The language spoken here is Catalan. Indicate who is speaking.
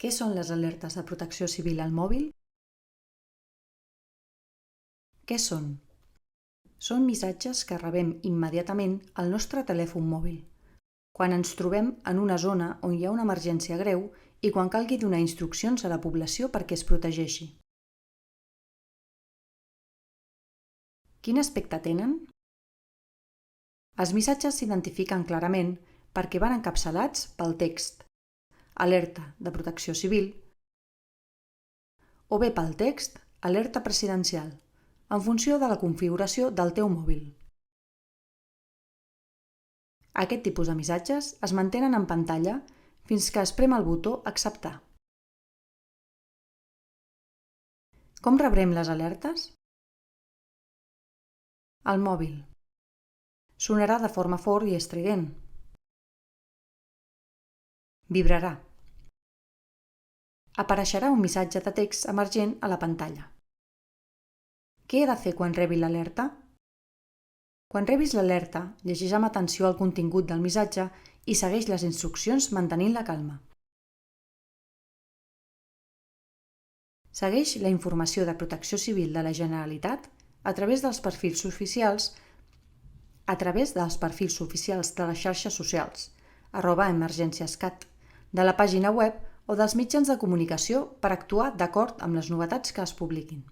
Speaker 1: Què són les alertes de protecció civil al mòbil? Què són? Són missatges que rebem immediatament al nostre telèfon mòbil, quan ens trobem en una zona on hi ha una emergència greu i quan calgui donar instruccions a la població perquè es protegeixi. Quin aspecte tenen? Els missatges s'identifiquen clarament perquè van encapçalats pel text alerta de protecció civil o bé pel text alerta presidencial, en funció de la configuració del teu mòbil. Aquest tipus de missatges es mantenen en pantalla fins que es prem el botó acceptar. Com rebrem les alertes? Al mòbil. Sonarà de forma fort i estrident. Vibrarà. Apareixerà un missatge de text emergent a la pantalla. Què he de fer quan rebi l'alerta? Quan rebis l'alerta, llegeix amb atenció el contingut del missatge i segueix les instruccions mantenint la calma. Segueix la informació de Protecció Civil de la Generalitat a través dels perfils oficials de les xarxes socials, @emergenciascat, de la pàgina web o dels mitjans de comunicació per actuar d'acord amb les novetats que es publiquin.